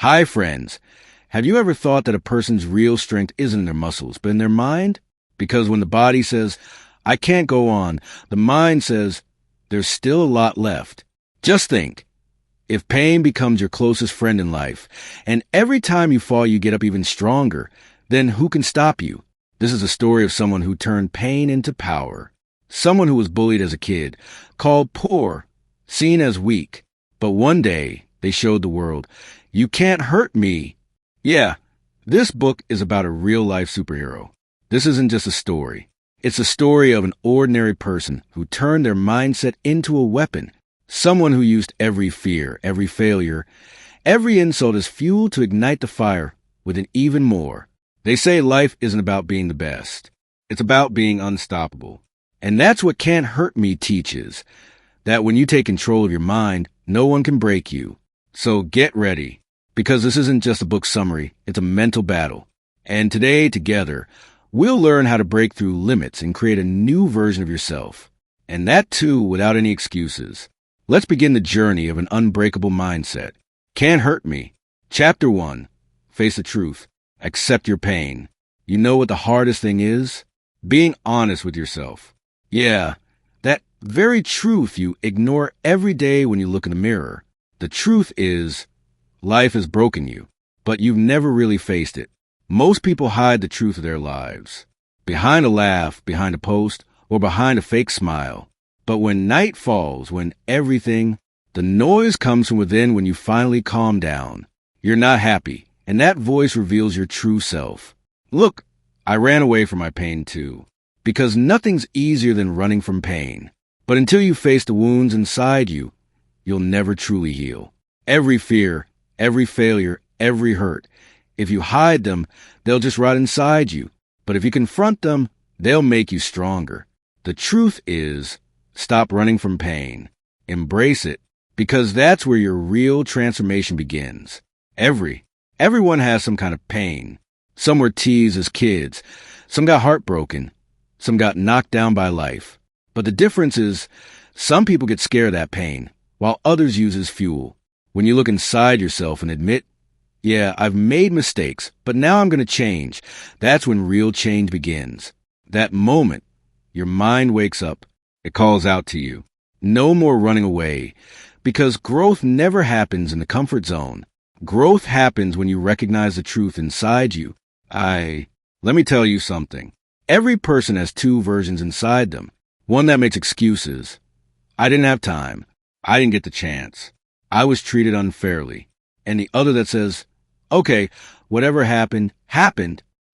Hi, friends. Have you ever thought that a person's real strength isn't in their muscles, but in their mind? Because when the body says, I can't go on, the mind says, there's still a lot left. Just think, if pain becomes your closest friend in life, and every time you fall you get up even stronger, then who can stop you? This is a story of someone who turned pain into power. Someone who was bullied as a kid, called poor, seen as weak. But one day, they showed the world, you can't hurt me. Yeah, this book is about a real-life superhero. This isn't just a story. It's a story of an ordinary person who turned their mindset into a weapon. Someone who used every fear, every failure, every insult as fuel to ignite the fire with even more. They say life isn't about being the best. It's about being unstoppable. And that's what Can't Hurt Me teaches. That when you take control of your mind, no one can break you. So get ready. Because this isn't just a book summary, it's a mental battle. And today, together, we'll learn how to break through limits and create a new version of yourself. And that too, without any excuses. Let's begin the journey of an unbreakable mindset. Can't Hurt Me. Chapter 1. Face the truth. Accept your pain. You know what the hardest thing is? Being honest with yourself. Yeah, that very truth you ignore every day when you look in the mirror. The truth is, life has broken you, but you've never really faced it. Most people hide the truth of their lives. Behind a laugh, behind a post, or behind a fake smile. But when night falls, when the noise comes from within when you finally calm down. You're not happy, and that voice reveals your true self. Look, I ran away from my pain too. Because nothing's easier than running from pain. But until you face the wounds inside you, you'll never truly heal. Every fear, every failure, every hurt. If you hide them, they'll just rot inside you. But if you confront them, they'll make you stronger. The truth is, stop running from pain. Embrace it, because that's where your real transformation begins. Everyone has some kind of pain. Some were teased as kids. Some got heartbroken. Some got knocked down by life. But the difference is, some people get scared of that pain, while others use as fuel. When you look inside yourself and admit, yeah, I've made mistakes, but now I'm going to change. That's when real change begins. That moment, your mind wakes up. It calls out to you. No more running away, because growth never happens in the comfort zone. Growth happens when you recognize the truth inside you. Let me tell you something. Every person has two versions inside them. One that makes excuses. I didn't have time. I didn't get the chance. I was treated unfairly. And the other that says, okay, whatever happened,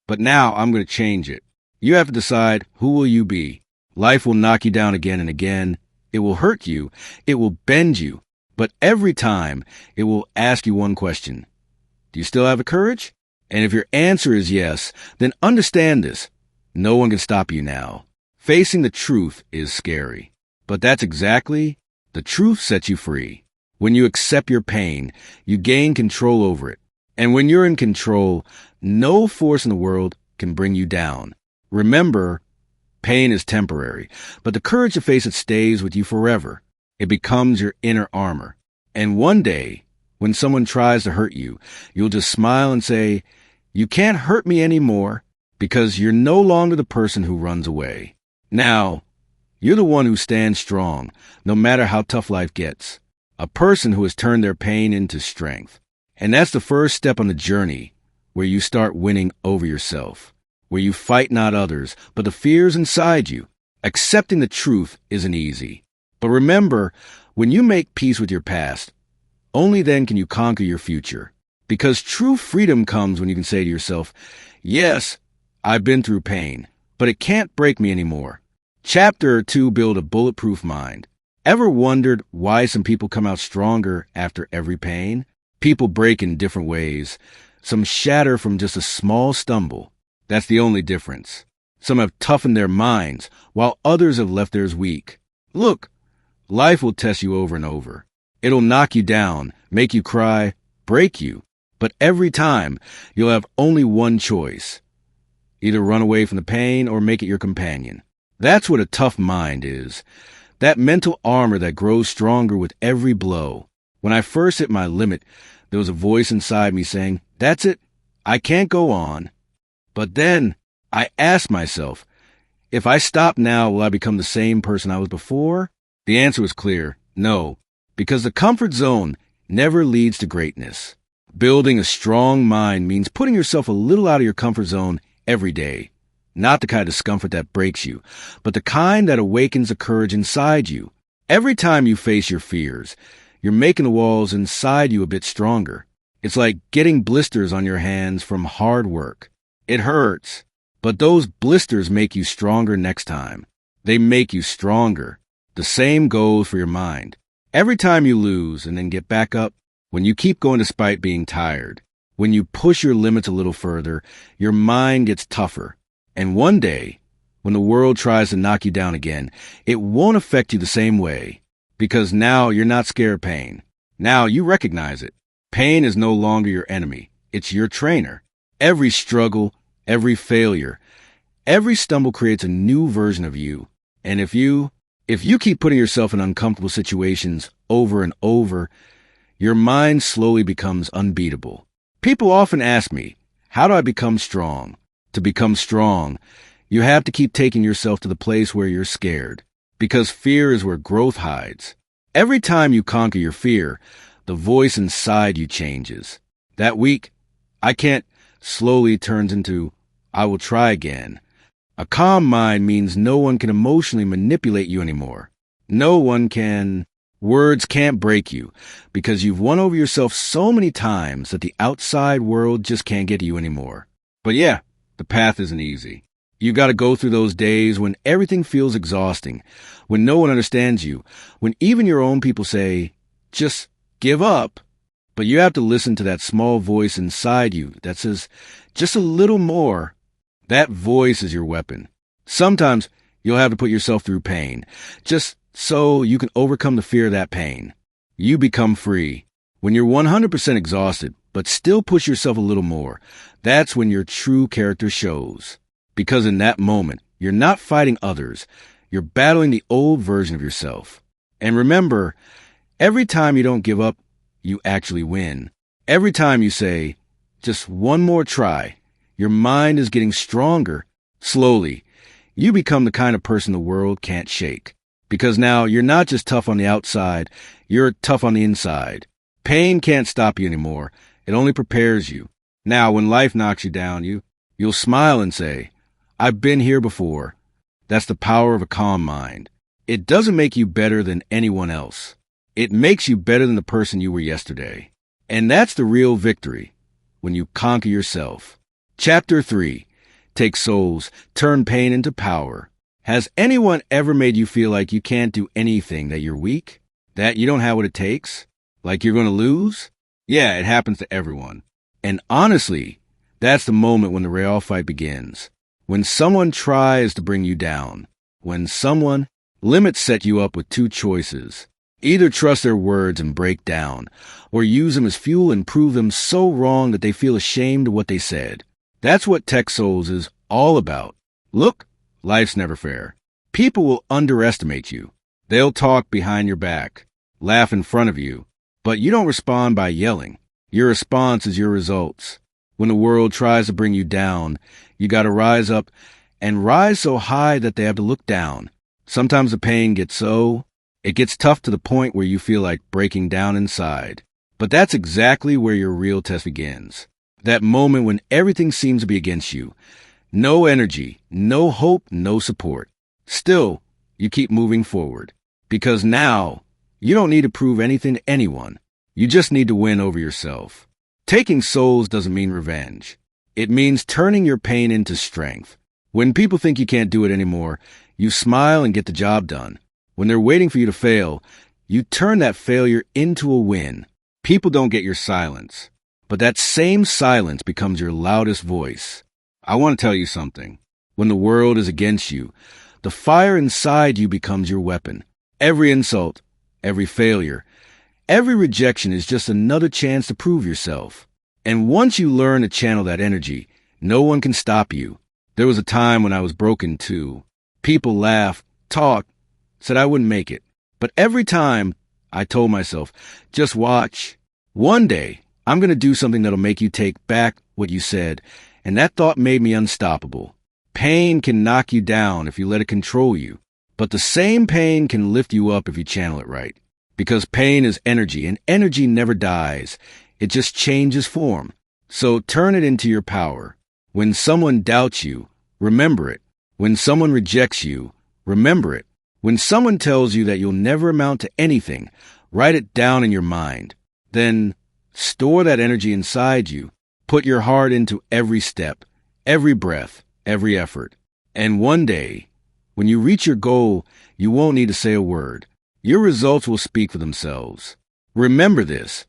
but now I'm going to change it. You have to decide, who will you be? Life will knock you down again and again. It will hurt you. It will bend you. But every time, it will ask you one question. Do you still have the courage? And if your answer is yes, then understand this. No one can stop you now. Facing the truth is scary. But that's exactly, the truth sets you free. When you accept your pain, you gain control over it. And when you're in control, no force in the world can bring you down. Remember, pain is temporary, but the courage to face it stays with you forever. It becomes your inner armor. And one day, when someone tries to hurt you, you'll just smile and say, you can't hurt me anymore, because you're no longer the person who runs away. Now, you're the one who stands strong, no matter how tough life gets. A person who has turned their pain into strength. And that's the first step on the journey, where you start winning over yourself. Where you fight not others, but the fears inside you. Accepting the truth isn't easy. But remember, when you make peace with your past, only then can you conquer your future. Because true freedom comes when you can say to yourself, yes, I've been through pain, but it can't break me anymore. Chapter 2, Build a Bulletproof Mind. Ever wondered why some people come out stronger after every pain? People break in different ways. Some shatter from just a small stumble. That's the only difference. Some have toughened their minds, while others have left theirs weak. Look, life will test you over and over. It'll knock you down, make you cry, break you. But every time, you'll have only one choice. Either run away from the pain or make it your companion. That's what a tough mind is. That mental armor that grows stronger with every blow. When I first hit my limit, There was a voice inside me saying, "That's it. I can't go on." But then I asked myself, if I stop now, will I become the same person I was before? The answer was clear, no, because the comfort zone never leads to greatness. Building a strong mind means putting yourself a little out of your comfort zone every day. Not the kind of discomfort that breaks you, but the kind that awakens the courage inside you. Every time you face your fears, you're making the walls inside you a bit stronger. It's like getting blisters on your hands from hard work. It hurts, but those blisters make you stronger next time. They make you stronger. The same goes for your mind. Every time you lose and then get back up, when you keep going despite being tired, when you push your limits a little further, your mind gets tougher. And one day, when the world tries to knock you down again, it won't affect you the same way, because now you're not scared of pain. Now you recognize it. Pain is no longer your enemy. It's your trainer. Every struggle, every failure, every stumble creates a new version of you. And if you keep putting yourself in uncomfortable situations over and over, your mind slowly becomes unbeatable. People often ask me, how do I become strong? To become strong, you have to keep taking yourself to the place where you're scared, because fear is where growth hides. Every time you conquer your fear, the voice inside you changes. That weak, "I can't," slowly turns into, "I will try again." A calm mind means no one can emotionally manipulate you anymore. Words can't break you, because you've won over yourself so many times that the outside world just can't get you anymore. But yeah, the path isn't easy. You got to go through those days when everything feels exhausting, when no one understands you, when even your own people say, "Just give up." But you have to listen to that small voice inside you that says, "Just a little more." That voice is your weapon. Sometimes you'll have to put yourself through pain, just so you can overcome the fear of that pain. You become free. When you're 100% exhausted, but still push yourself a little more, that's when your true character shows. Because in that moment, you're not fighting others. You're battling the old version of yourself. And remember, every time you don't give up, you actually win. Every time you say, "Just one more try," your mind is getting stronger. Slowly, you become the kind of person the world can't shake. Because now you're not just tough on the outside, you're tough on the inside. Pain can't stop you anymore. It only prepares you. Now, when life knocks you down, you'll smile and say, "I've been here before." That's the power of a calm mind. It doesn't make you better than anyone else. It makes you better than the person you were yesterday. And that's the real victory, when you conquer yourself. Chapter 3. Take souls, turn pain into power. Has anyone ever made you feel like you can't do anything, that you're weak, that you don't have what it takes, like you're going to lose? Yeah, it happens to everyone. And honestly, that's the moment when the real fight begins. When someone tries to bring you down. When someone limits set you up with two choices. Either trust their words and break down, or use them as fuel and prove them so wrong that they feel ashamed of what they said. That's what Tech Souls is all about. Look, life's never fair. People will underestimate you. They'll talk behind your back, laugh in front of you, but you don't respond by yelling. Your response is your results. When the world tries to bring you down, you got to rise up and rise so high that they have to look down. Sometimes the pain gets tough to the point where you feel like breaking down inside. But that's exactly where your real test begins. That moment when everything seems to be against you. No energy, no hope, no support. Still, you keep moving forward. Because now, you don't need to prove anything to anyone. You just need to win over yourself. Taking souls doesn't mean revenge. It means turning your pain into strength. When people think you can't do it anymore, you smile and get the job done. When they're waiting for you to fail, you turn that failure into a win. People don't get your silence, but that same silence becomes your loudest voice. I want to tell you something. When the world is against you, the fire inside you becomes your weapon. Every insult, every failure, every rejection is just another chance to prove yourself. And once you learn to channel that energy, no one can stop you. There was a time when I was broken too. People laughed, talked, said I wouldn't make it. But every time I told myself, just watch. One day, I'm going to do something that'll make you take back what you said, and that thought made me unstoppable. Pain can knock you down if you let it control you, but the same pain can lift you up if you channel it right. Because pain is energy, and energy never dies. It just changes form. So turn it into your power. When someone doubts you, remember it. When someone rejects you, remember it. When someone tells you that you'll never amount to anything, write it down in your mind. Then store that energy inside you. Put your heart into every step, every breath, every effort. And one day, when you reach your goal, you won't need to say a word. Your results will speak for themselves. Remember this.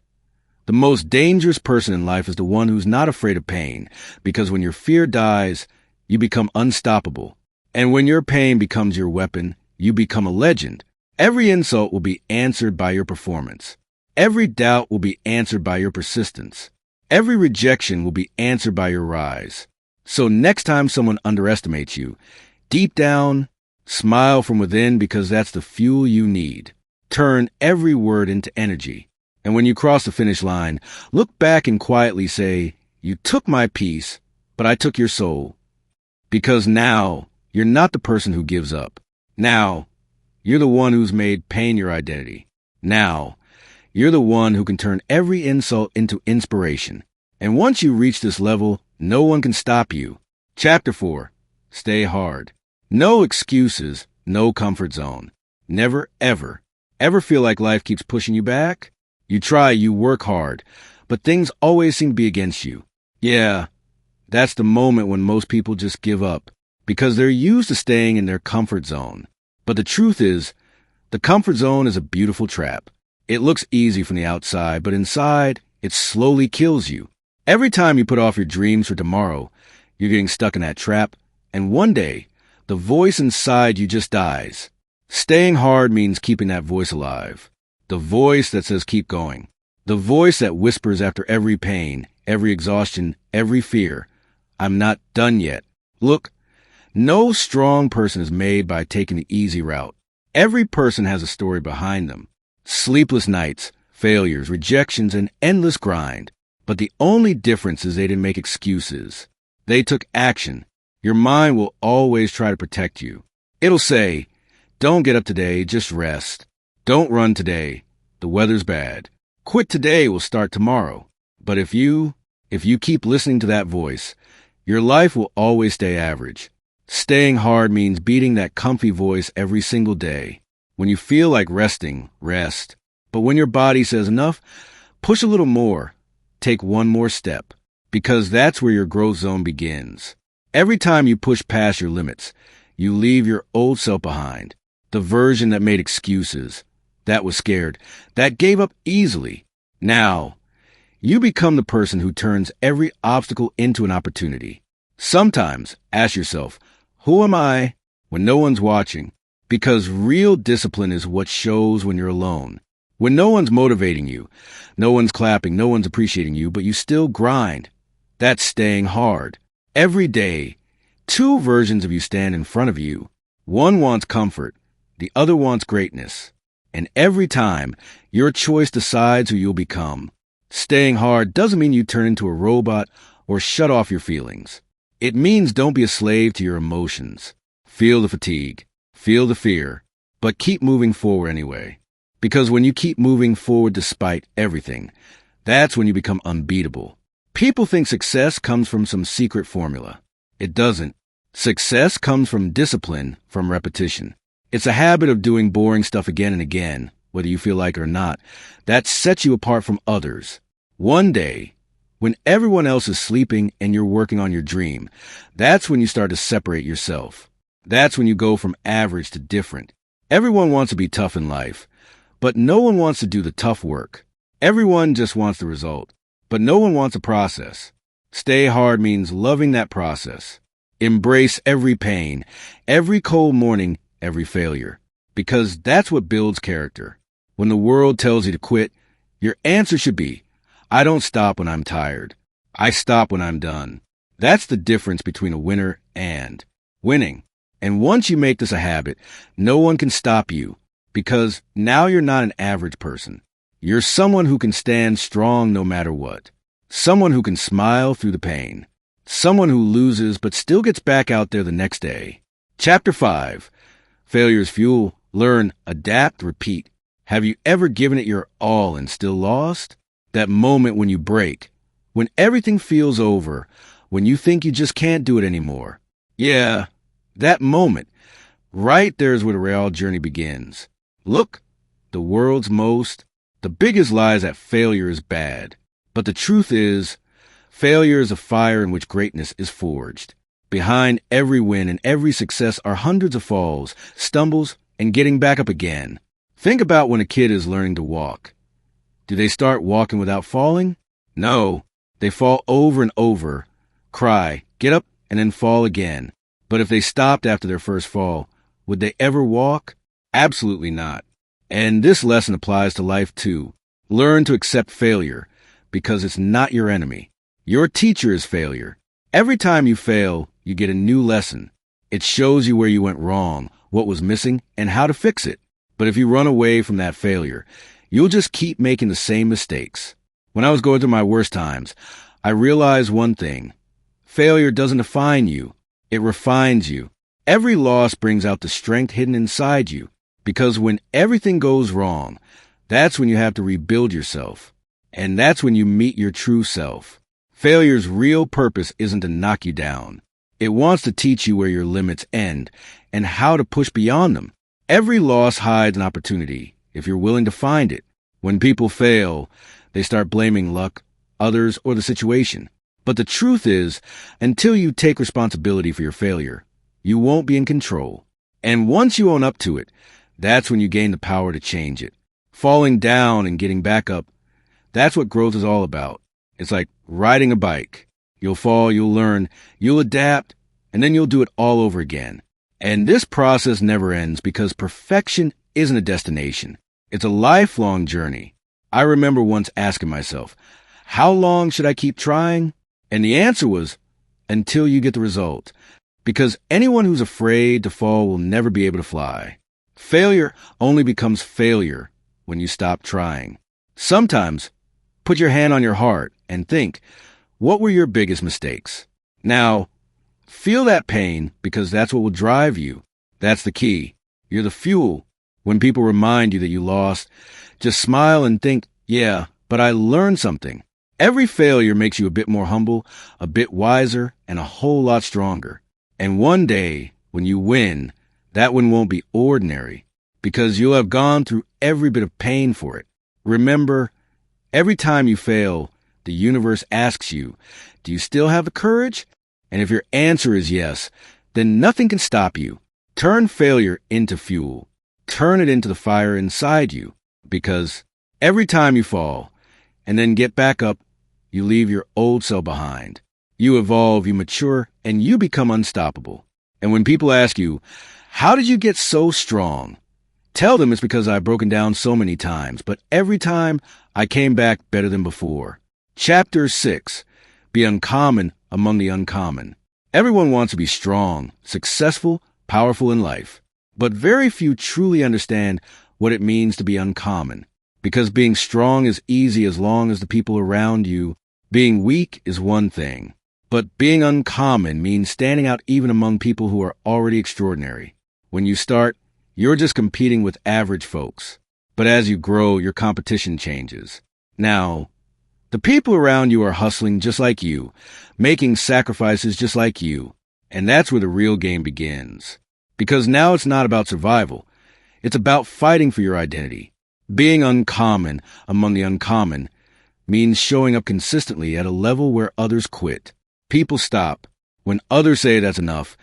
The most dangerous person in life is the one who's not afraid of pain, because when your fear dies, you become unstoppable. And when your pain becomes your weapon, you become a legend. Every insult will be answered by your performance. Every doubt will be answered by your persistence. Every rejection will be answered by your rise. So next time someone underestimates you, deep down, smile from within, because that's the fuel you need. Turn every word into energy. And when you cross the finish line, look back and quietly say, "You took my peace, but I took your soul." Because now, you're not the person who gives up. Now, you're the one who's made pain your identity. Now, you're the one who can turn every insult into inspiration. And once you reach this level, no one can stop you. Chapter 4. Stay hard. No excuses, no comfort zone. Never, ever feel like life keeps pushing you back? You try, you work hard, but things always seem to be against you. Yeah, that's the moment when most people just give up, because they're used to staying in their comfort zone. But the truth is, the comfort zone is a beautiful trap. It looks easy from the outside, but inside, it slowly kills you. Every time you put off your dreams for tomorrow, you're getting stuck in that trap, and one day, the voice inside you just dies. Staying hard means keeping that voice alive. The voice that says keep going. The voice that whispers after every pain, every exhaustion, every fear, "I'm not done yet." Look, no strong person is made by taking the easy route. Every person has a story behind them. Sleepless nights, failures, rejections, and endless grind. But the only difference is they didn't make excuses. They took action. Your mind will always try to protect you. It'll say, "Don't get up today, just rest. Don't run today. The weather's bad. Quit today, we'll start tomorrow." But if you keep listening to that voice, your life will always stay average. Staying hard means beating that comfy voice every single day. When you feel like resting, rest. But when your body says enough, push a little more. Take one more step. Because that's where your growth zone begins. Every time you push past your limits, you leave your old self behind. The version that made excuses, that was scared, that gave up easily. Now, you become the person who turns every obstacle into an opportunity. Sometimes ask yourself, who am I when no one's watching? Because real discipline is what shows when you're alone. When no one's motivating you, no one's clapping, no one's appreciating you, but you still grind. That's staying hard. Every day, two versions of you stand in front of you. One wants comfort, the other wants greatness. And every time, your choice decides who you'll become. Staying hard doesn't mean you turn into a robot or shut off your feelings. It means don't be a slave to your emotions. Feel the fatigue, feel the fear, but keep moving forward anyway. Because when you keep moving forward despite everything, that's when you become unbeatable. People think success comes from some secret formula. It doesn't. Success comes from discipline, from repetition. It's a habit of doing boring stuff again and again, whether you feel like it or not. That sets you apart from others. One day, when everyone else is sleeping and you're working on your dream, that's when you start to separate yourself. That's when you go from average to different. Everyone wants to be tough in life, but no one wants to do the tough work. Everyone just wants the result, but no one wants a process. Stay hard means loving that process. Embrace every pain, every cold morning, every failure, because that's what builds character. When the world tells you to quit, your answer should be, "I don't stop when I'm tired. I stop when I'm done." That's the difference between a winner and winning. And once you make this a habit, no one can stop you, because now you're not an average person. You're someone who can stand strong no matter what. Someone who can smile through the pain. Someone who loses but still gets back out there the next day. Chapter 5. Failure's fuel. Learn, adapt, repeat. Have you ever given it your all and still lost? That moment when you break. When everything feels over. When you think you just can't do it anymore. Yeah, that moment. Right there's where the real journey begins. Look, the biggest lie is that failure is bad. But the truth is, failure is a fire in which greatness is forged. Behind every win and every success are hundreds of falls, stumbles, and getting back up again. Think about when a kid is learning to walk. Do they start walking without falling? No, they fall over and over, cry, get up, and then fall again. But if they stopped after their first fall, would they ever walk? Absolutely not. And this lesson applies to life too. Learn to accept failure, because it's not your enemy. Your teacher is failure. Every time you fail, you get a new lesson. It shows you where you went wrong, what was missing, and how to fix it. But if you run away from that failure, you'll just keep making the same mistakes. When I was going through my worst times, I realized one thing. Failure doesn't define you. It refines you. Every loss brings out the strength hidden inside you. Because when everything goes wrong, that's when you have to rebuild yourself. And that's when you meet your true self. Failure's real purpose isn't to knock you down. It wants to teach you where your limits end and how to push beyond them. Every loss hides an opportunity if you're willing to find it. When people fail, they start blaming luck, others, or the situation. But the truth is, until you take responsibility for your failure, you won't be in control. And once you own up to it, that's when you gain the power to change it. Falling down and getting back up, that's what growth is all about. It's like riding a bike. You'll fall, you'll learn, you'll adapt, and then you'll do it all over again. And this process never ends because perfection isn't a destination. It's a lifelong journey. I remember once asking myself, how long should I keep trying? And the answer was, until you get the result. Because anyone who's afraid to fall will never be able to fly. Failure only becomes failure when you stop trying. Sometimes, put your hand on your heart and think, what were your biggest mistakes? Now, feel that pain because that's what will drive you. That's the key. You're the fuel. When people remind you that you lost, just smile and think, yeah, but I learned something. Every failure makes you a bit more humble, a bit wiser, and a whole lot stronger. And one day, when you win, that one won't be ordinary because you'll have gone through every bit of pain for it. Remember, every time you fail, the universe asks you, do you still have the courage? And if your answer is yes, then nothing can stop you. Turn failure into fuel. Turn it into the fire inside you. Because every time you fall and then get back up, you leave your old self behind. You evolve, you mature, and you become unstoppable. And when people ask you, how did you get so strong? Tell them it's because I've broken down so many times, but every time I came back better than before. Chapter 6. Be uncommon among the uncommon. Everyone wants to be strong, successful, powerful in life. But very few truly understand what it means to be uncommon. Because being strong is easy as long as the people around you. Being weak is one thing. But being uncommon means standing out even among people who are already extraordinary. When you start, you're just competing with average folks. But as you grow, your competition changes. Now, the people around you are hustling just like you, making sacrifices just like you. And that's where the real game begins. Because now it's not about survival. It's about fighting for your identity. Being uncommon among the uncommon means showing up consistently at a level where others quit. People stop. When others say that's enough,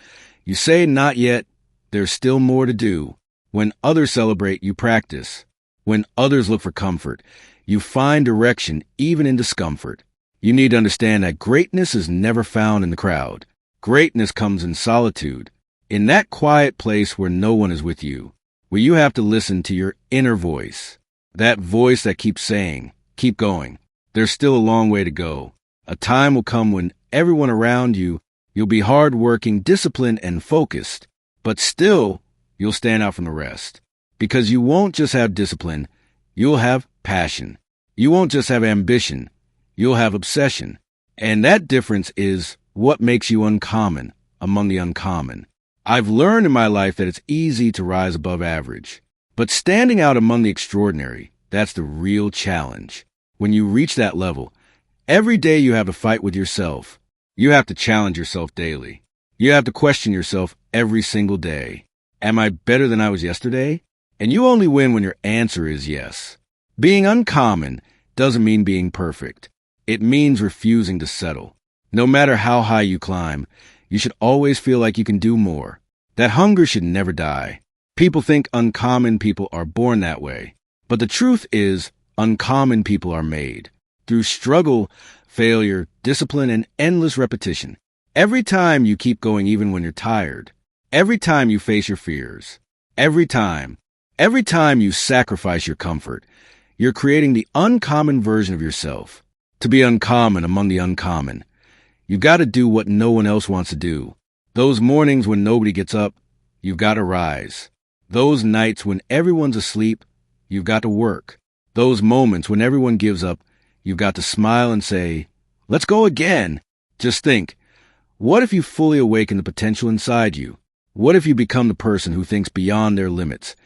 you say not yet, there's still more to do. When others celebrate, you practice. When others look for comfort, you find direction even in discomfort. You need to understand that greatness is never found in the crowd. Greatness comes in solitude, in that quiet place where no one is with you, where you have to listen to your inner voice, that voice that keeps saying, keep going. There's still a long way to go. A time will come when everyone around you, you'll be hardworking, disciplined, and focused, but still, you'll stand out from the rest. Because you won't just have discipline, you'll have passion. You won't just have ambition. You'll have obsession. And that difference is what makes you uncommon among the uncommon. I've learned in my life that it's easy to rise above average. But standing out among the extraordinary, that's the real challenge. When you reach that level, every day you have a fight with yourself. You have to challenge yourself daily. You have to question yourself every single day. Am I better than I was yesterday? And you only win when your answer is yes. Being uncommon doesn't mean being perfect. It means refusing to settle. No matter how high you climb, you should always feel like you can do more. That hunger should never die. People think uncommon people are born that way. But the truth is, uncommon people are made. Through struggle, failure, discipline, and endless repetition. Every time you keep going even when you're tired. Every time you face your fears. Every time you sacrifice your comfort, you're creating the uncommon version of yourself. To be uncommon among the uncommon, you've got to do what no one else wants to do. Those mornings when nobody gets up, you've got to rise. Those nights when everyone's asleep, you've got to work. Those moments when everyone gives up, you've got to smile and say, let's go again. Just think, what if you fully awaken the potential inside you? What if you become the person who thinks beyond their limits?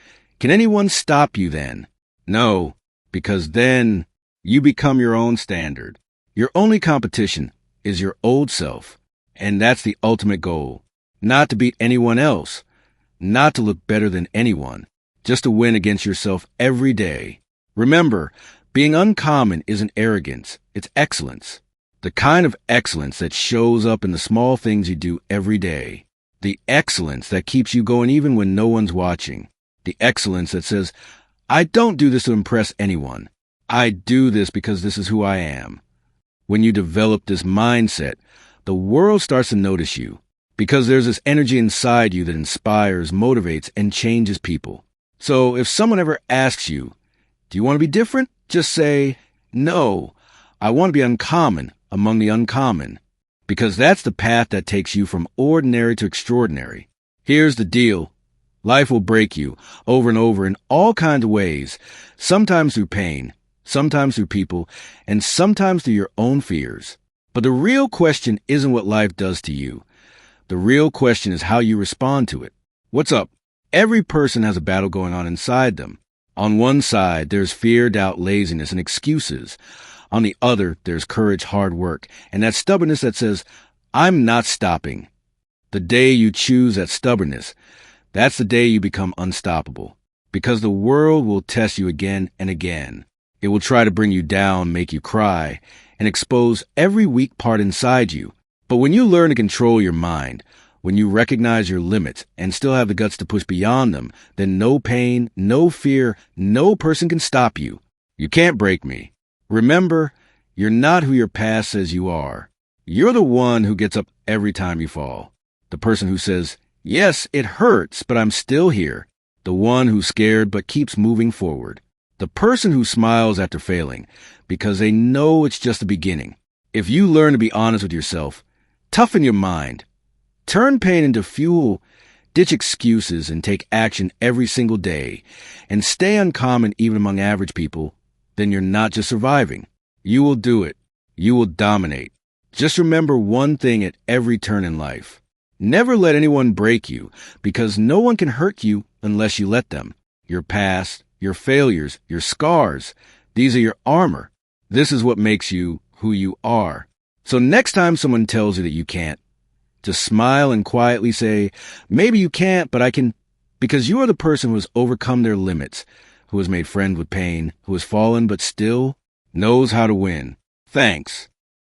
Can anyone stop you then? No, because then you become your own standard. Your only competition is your old self, and that's the ultimate goal. Not to beat anyone else, not to look better than anyone, just to win against yourself every day. Remember, being uncommon isn't arrogance, it's excellence. The kind of excellence that shows up in the small things you do every day. The excellence that keeps you going even when no one's watching. The excellence that says, I don't do this to impress anyone. I do this because this is who I am. When you develop this mindset, the world starts to notice you because there's this energy inside you that inspires, motivates, and changes people. So if someone ever asks you, do you want to be different? Just say, no, I want to be uncommon among the uncommon, because that's the path that takes you from ordinary to extraordinary. Here's the deal. Life will break you over and over in all kinds of ways, sometimes through pain, sometimes through people, and sometimes through your own fears. But the real question isn't what life does to you. The real question is how you respond to it. What's up? Every person has a battle going on inside them. On one side, there's fear, doubt, laziness, and excuses. On the other, there's courage, hard work, and that stubbornness that says, I'm not stopping. The day you choose that stubbornness, that's the day you become unstoppable. Because the world will test you again and again. It will try to bring you down, make you cry, and expose every weak part inside you. But when you learn to control your mind, when you recognize your limits and still have the guts to push beyond them, then no pain, no fear, no person can stop you. You can't break me. Remember, you're not who your past says you are. You're the one who gets up every time you fall. The person who says, yes, it hurts, but I'm still here. The one who's scared but keeps moving forward. The person who smiles after failing because they know it's just the beginning. If you learn to be honest with yourself, toughen your mind, turn pain into fuel, ditch excuses, and take action every single day, and stay uncommon even among average people, then you're not just surviving. You will do it. You will dominate. Just remember one thing at every turn in life. Never let anyone break you, because no one can hurt you unless you let them. Your past, your failures, your scars, these are your armor. This is what makes you who you are. So next time someone tells you that you can't, just smile and quietly say, maybe you can't, but I can, because you are the person who has overcome their limits, who has made friends with pain, who has fallen but still knows how to win. Thanks.